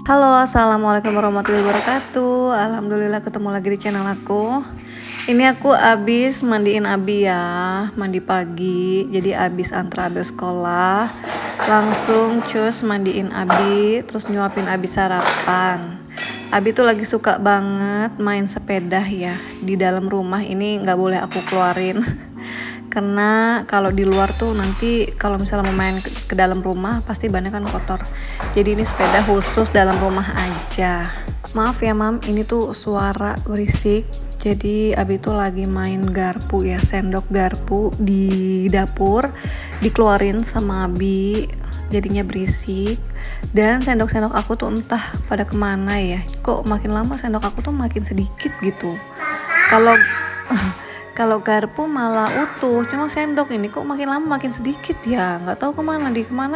Halo, assalamualaikum warahmatullahi wabarakatuh. Alhamdulillah ketemu lagi di channel aku. Ini aku abis mandiin Abi ya, mandi pagi. Jadi abis antar Abi sekolah, langsung cus mandiin Abi, terus nyuapin Abi sarapan. Abi tuh lagi suka banget main sepeda ya di dalam rumah. Ini nggak boleh aku keluarin. Karena kalau di luar tuh nanti kalau misalnya mau main ke dalam rumah pasti bannya kan kotor. Jadi ini sepeda khusus dalam rumah aja. Maaf ya mam, ini tuh suara berisik. Jadi Abi tuh lagi main garpu ya, sendok garpu di dapur dikeluarin sama Abi, jadinya berisik. Dan sendok-sendok aku tuh entah pada kemana ya, kok makin lama sendok aku tuh makin sedikit gitu. Kalau kalau garpu malah utuh, cuma sendok ini kok makin lama makin sedikit ya, nggak tahu kemana itu sama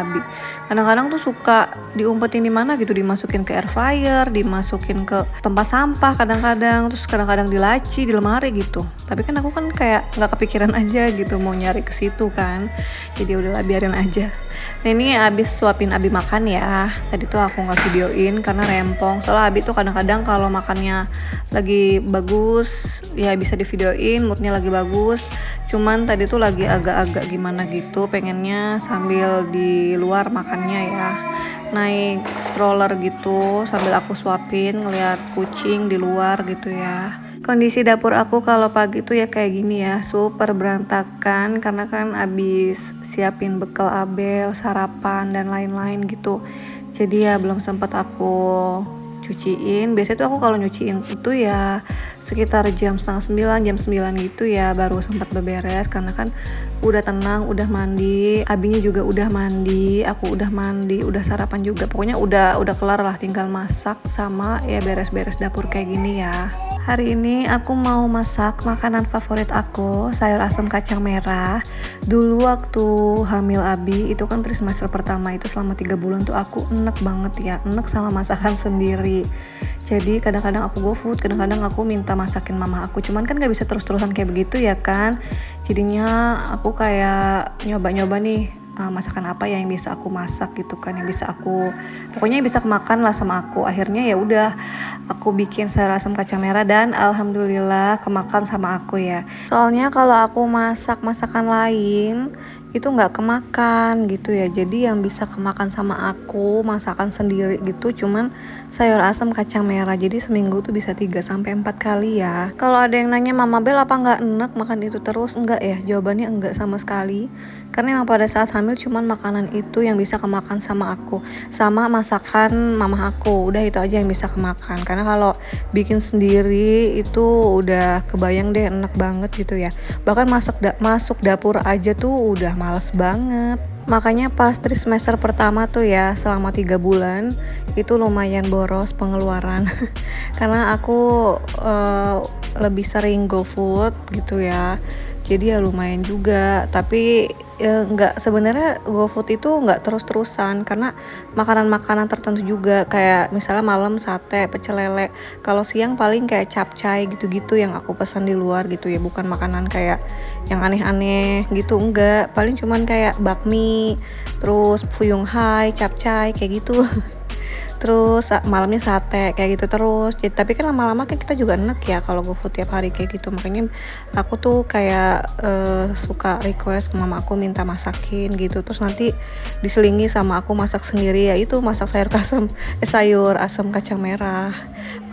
Abi. Kadang-kadang tuh suka diumpetin di mana gitu, dimasukin ke air fryer, dimasukin ke tempat sampah kadang-kadang, terus kadang-kadang di laci, di lemari gitu. Tapi kan aku kan kayak nggak kepikiran aja gitu mau nyari ke situ kan, jadi udahlah biarin aja. Nah ini abis suapin Abi makan ya, tadi tuh aku nggak videoin karena rempong, soalnya Abi tuh kadang-kadang kalau makannya lagi bagus ya bisa di videoin, moodnya lagi bagus. Cuman tadi tuh lagi agak-agak gimana gitu, pengennya sambil di luar makannya ya, naik stroller gitu sambil aku suapin ngeliat kucing di luar gitu ya. Kondisi dapur aku kalau pagi tuh ya kayak gini ya, super berantakan karena kan abis siapin bekal Abel, sarapan dan lain-lain gitu. Jadi ya belum sempat aku cuciin. Biasanya tuh aku kalau nyuciin itu ya sekitar jam setengah 9, jam 9 gitu ya baru sempat beberes, karena kan udah tenang, udah mandi, Abinya juga udah mandi, aku udah mandi, udah sarapan juga. Pokoknya udah kelar lah, tinggal masak sama ya beres-beres dapur kayak gini ya. Hari ini aku mau masak makanan favorit aku, sayur asam kacang merah. Dulu waktu hamil Abi, itu kan trimester pertama itu selama 3 bulan tuh aku enek banget ya, enek sama masakan sendiri. Jadi kadang-kadang aku GoFood, kadang-kadang aku minta masakin mama aku. Cuman kan gak bisa terus-terusan kayak begitu ya kan. Jadinya aku kayak nyoba-nyoba nih, masakan apa ya yang bisa aku masak gitu kan, yang bisa aku pokoknya bisa kemakan lah sama aku. Akhirnya ya udah aku bikin sayur asam kacang merah dan alhamdulillah kemakan sama aku ya. Soalnya kalau aku masak masakan lain itu nggak kemakan gitu ya. Jadi yang bisa kemakan sama aku masakan sendiri gitu cuman sayur asam kacang merah. Jadi seminggu tuh bisa 3-4 kali ya. Kalau ada yang nanya Mama Bel apa nggak enek makan itu terus, enggak ya, jawabannya enggak sama sekali. Karena emang pada saat hamil cuman makanan itu yang bisa kemakan sama aku, sama masakan mama aku, udah itu aja yang bisa kemakan. Karena kalau bikin sendiri itu udah kebayang deh enak banget gitu ya. Bahkan masuk dapur aja tuh udah males banget. Makanya pas trimester pertama tuh ya selama 3 bulan itu lumayan boros pengeluaran. Karena aku lebih sering GoFood gitu ya. Jadi ya lumayan juga, tapi nggak, sebenarnya GoFood itu nggak terus-terusan karena makanan-makanan tertentu juga, kayak misalnya malam sate, pecel lele. Kalau siang paling kayak capcay gitu-gitu yang aku pesan di luar gitu ya, bukan makanan kayak yang aneh-aneh gitu, enggak. Paling cuman kayak bakmi, terus fuyung hai, capcay kayak gitu. Terus malamnya sate kayak gitu terus. Jadi, tapi kan lama-lama kan kita juga enek ya kalau GoFood tiap hari kayak gitu. Makanya aku tuh kayak suka request ke mama aku minta masakin gitu. Terus nanti diselingi sama aku masak sendiri, ya itu masak sayur asam kacang merah.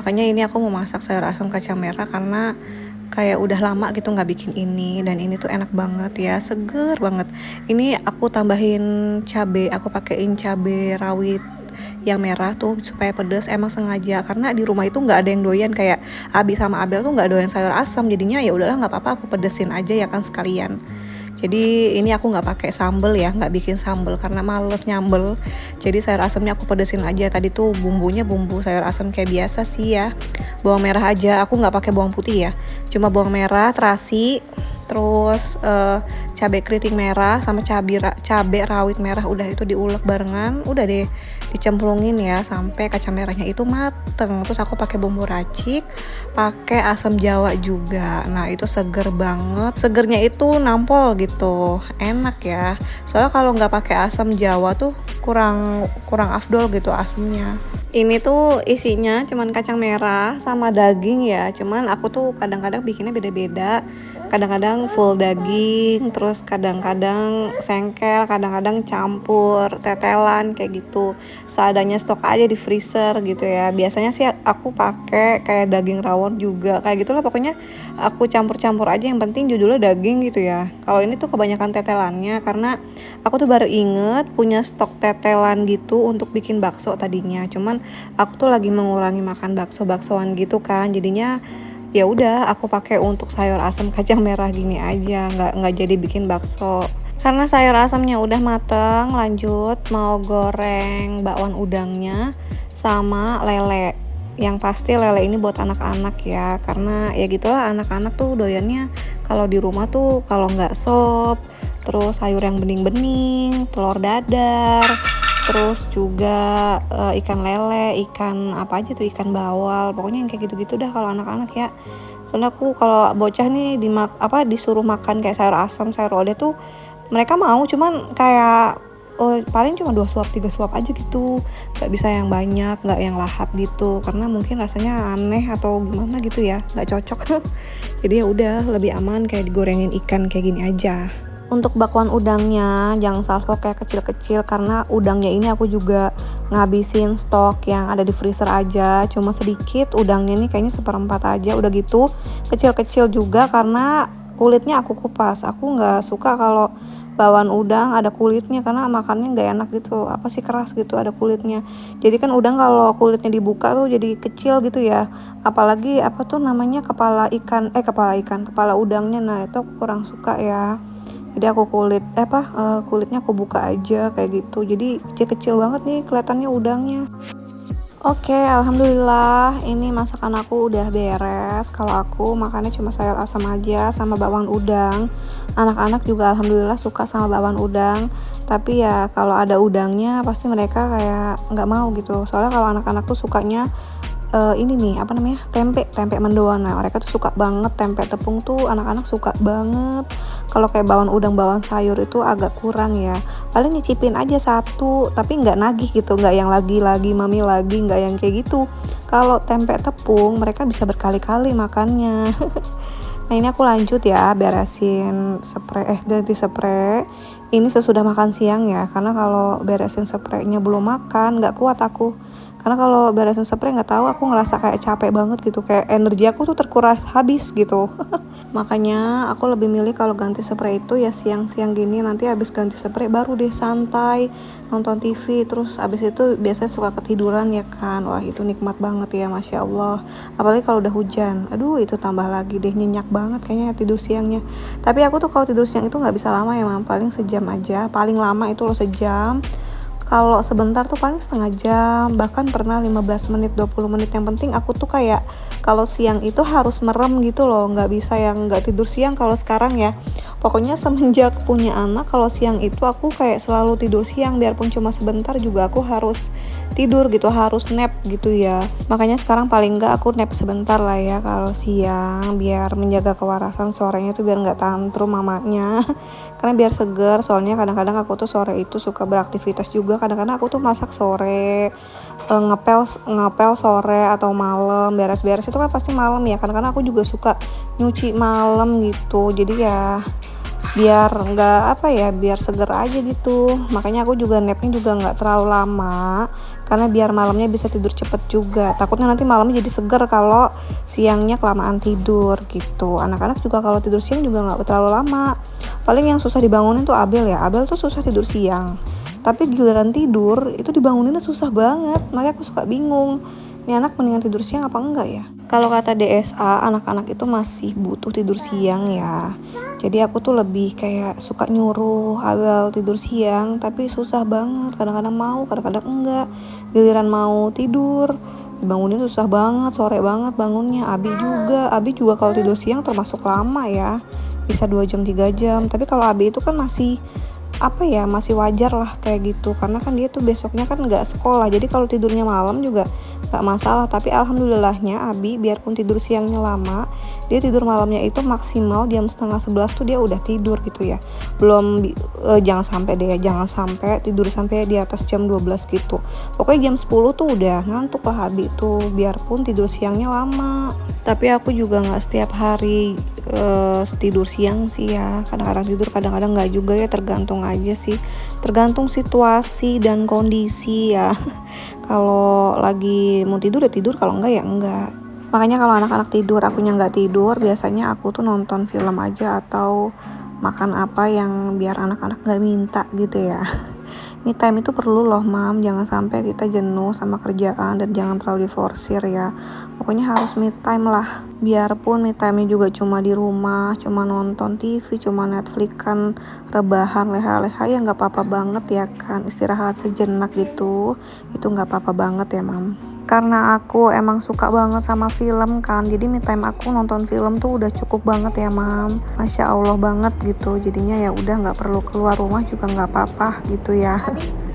Makanya ini aku mau masak sayur asam kacang merah karena kayak udah lama gitu nggak bikin ini, dan ini tuh enak banget ya, seger banget. Ini aku tambahin cabe, aku pakein cabe rawit yang merah tuh supaya pedas, emang sengaja karena di rumah itu nggak ada yang doyan, kayak Abi sama Abel tuh nggak doyan sayur asam. Jadinya ya udahlah nggak apa-apa, aku pedesin aja ya kan sekalian. Jadi ini aku nggak pakai sambel ya, nggak bikin sambel karena males nyambel. Jadi sayur asamnya aku pedesin aja. Tadi tuh bumbunya bumbu sayur asam kayak biasa sih ya, bawang merah aja, aku nggak pakai bawang putih ya, cuma bawang merah, terasi, terus cabai keriting merah sama cabai rawit merah, udah itu diulek barengan, udah deh dicemplungin ya sampai kacang merahnya itu mateng. Terus aku pakai bumbu racik, pakai asam jawa juga. Nah itu seger banget, segernya itu nampol gitu, enak ya. Soalnya kalau nggak pakai asam jawa tuh kurang afdol gitu asamnya. Ini tuh isinya cuman kacang merah sama daging ya, cuman aku tuh kadang-kadang bikinnya beda-beda. Kadang-kadang full daging, terus kadang-kadang sengkel, kadang-kadang campur, tetelan kayak gitu. Seadanya stok aja di freezer gitu ya. Biasanya sih aku pakai kayak daging rawon juga, kayak gitulah pokoknya aku campur-campur aja yang penting judulnya daging gitu ya. Kalau ini tuh kebanyakan tetelannya karena aku tuh baru inget punya stok tetelan gitu untuk bikin bakso tadinya. Cuman aku tuh lagi mengurangi makan bakso-baksoan gitu kan. Jadinya ya udah aku pakai untuk sayur asam kacang merah gini aja, nggak jadi bikin bakso. Karena sayur asamnya udah mateng, lanjut mau goreng bakwan udangnya sama lele. Yang pasti lele ini buat anak-anak ya, karena ya gitulah anak-anak tuh doyannya kalau di rumah tuh kalau nggak sop, terus sayur yang bening-bening, telur dadar, terus juga ikan lele, ikan apa aja tuh, ikan bawal, pokoknya yang kayak gitu-gitu dah kalau anak-anak ya. Soalnya aku kalau bocah nih disuruh makan kayak sayur asam, sayur lodeh tuh mereka mau, cuman kayak paling cuma 2 suap 3 suap aja gitu, nggak bisa yang banyak, nggak yang lahap gitu, karena mungkin rasanya aneh atau gimana gitu ya, nggak cocok. Jadi ya udah lebih aman kayak digorengin ikan kayak gini aja. Untuk bakwan udangnya jangan salvo kayak kecil-kecil, karena udangnya ini aku juga ngabisin stok yang ada di freezer aja, cuma sedikit udangnya nih, kayaknya 1/4 aja udah gitu. Kecil-kecil juga karena kulitnya aku kupas, aku nggak suka kalau bawaan udang ada kulitnya karena makannya nggak enak gitu, apa sih, keras gitu ada kulitnya. Jadi kan udang kalau kulitnya dibuka tuh jadi kecil gitu ya, apalagi apa tuh namanya, kepala udangnya, nah itu aku kurang suka ya. Jadi aku kulitnya aku buka aja kayak gitu, jadi kecil-kecil banget nih kelihatannya udangnya. Oke, alhamdulillah ini masakan aku udah beres. Kalau aku makannya cuma sayur asam aja sama bakwan udang. Anak-anak juga alhamdulillah suka sama bakwan udang. Tapi ya kalau ada udangnya pasti mereka kayak nggak mau gitu. Soalnya kalau anak-anak tuh sukanya ini nih apa namanya, tempe mendoan. Nah mereka tuh suka banget tempe tepung tuh, anak-anak suka banget. Kalau kayak bawang udang, bawang sayur itu agak kurang ya, paling nyicipin aja satu tapi nggak nagih gitu, nggak yang lagi mami lagi, nggak yang kayak gitu. Kalau tempe tepung mereka bisa berkali-kali makannya. Nah ini aku lanjut ya beresin ganti spray ini sesudah makan siang ya, karena kalau beresin spraynya belum makan nggak kuat aku. Karena kalau beresin spray nggak tahu, aku ngerasa kayak capek banget gitu, kayak energi aku tuh terkuras habis gitu. Makanya aku lebih milih kalau ganti spray itu ya siang-siang gini, nanti habis ganti spray baru deh santai nonton TV, terus habis itu biasanya suka ketiduran ya kan. Wah itu nikmat banget ya, Masya Allah. Apalagi kalau udah hujan, aduh itu tambah lagi deh, nyenyak banget kayaknya tidur siangnya. Tapi aku tuh kalau tidur siang itu nggak bisa lama ya, Mam, paling sejam aja, paling lama itu loh sejam. Kalau sebentar tuh paling setengah jam, bahkan pernah 15 menit, 20 menit. Yang penting aku tuh kayak kalau siang itu harus merem gitu loh, nggak bisa yang nggak tidur siang kalau sekarang ya. Pokoknya semenjak punya anak, kalau siang itu aku kayak selalu tidur siang, biarpun cuma sebentar juga aku harus tidur gitu, harus nap gitu ya. Makanya sekarang paling nggak aku nap sebentar lah ya kalau siang, biar menjaga kewarasan sorenya tuh, biar nggak tantrum mamanya. Karena biar seger, soalnya kadang-kadang aku tuh sore itu suka beraktivitas juga, kadang-kadang aku tuh masak sore, ngepel sore atau malam, beres-beres itu kan pasti malam ya, kadang-kadang aku juga suka nyuci malam gitu. Jadi ya biar biar seger aja gitu. Makanya aku juga napnya juga nggak terlalu lama, karena biar malamnya bisa tidur cepet juga. Takutnya nanti malamnya jadi seger kalau siangnya kelamaan tidur gitu. Anak-anak juga kalau tidur siang juga nggak terlalu lama. Paling yang susah dibangunin tuh Abel ya, Abel tuh susah tidur siang, tapi giliran tidur itu dibanguninnya susah banget. Makanya aku suka bingung, ini anak mendingan tidur siang apa enggak ya. Kalau kata DSA, anak-anak itu masih butuh tidur siang ya. Jadi aku tuh lebih kayak suka nyuruh Abel tidur siang, tapi susah banget, kadang-kadang mau, kadang-kadang enggak. Giliran mau tidur dibangunin susah banget, sore banget bangunnya. Abi juga kalau tidur siang termasuk lama ya, bisa 2 jam 3 jam. Tapi kalau Abi itu kan masih masih wajar lah kayak gitu, karena kan dia tuh besoknya kan nggak sekolah, jadi kalau tidurnya malam juga nggak masalah. Tapi alhamdulillahnya Abi biarpun tidur siangnya lama, dia tidur malamnya itu maksimal jam setengah 11 tuh dia udah tidur gitu ya. Belum jangan sampai deh, jangan sampai tidur sampai di atas jam 12 gitu. Pokoknya jam 10 tuh udah ngantuk lah Abi tuh, biarpun tidur siangnya lama. Tapi aku juga nggak setiap hari tidur siang sih ya, kadang-kadang tidur kadang-kadang nggak juga ya, tergantung aja sih, tergantung situasi dan kondisi ya. Kalau lagi mau tidur ya tidur, kalau enggak ya enggak. Makanya kalau anak-anak tidur akunya nggak tidur, biasanya aku tuh nonton film aja atau makan apa yang biar anak-anak nggak minta gitu ya. Me time itu perlu loh mam, jangan sampai kita jenuh sama kerjaan dan jangan terlalu diforsir ya. Pokoknya harus me time lah. Biarpun me time juga cuma di rumah, cuma nonton TV, cuma Netflix kan, rebahan leha-leha ya nggak apa-apa banget ya kan. Istirahat sejenak gitu, itu nggak apa-apa banget ya mam. Karena aku emang suka banget sama film kan, jadi me time aku nonton film tuh udah cukup banget ya mam, masya Allah banget gitu. Jadinya ya udah nggak perlu keluar rumah juga nggak apa-apa gitu ya.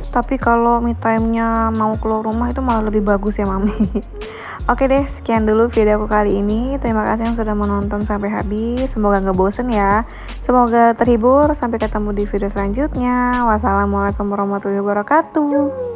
Tapi kalau me time-nya mau keluar rumah itu malah lebih bagus ya mami. Oke deh, sekian dulu video aku kali ini. Terima kasih yang sudah menonton sampai habis. Semoga nggak bosen ya, semoga terhibur. Sampai ketemu di video selanjutnya. Wassalamualaikum warahmatullahi wabarakatuh.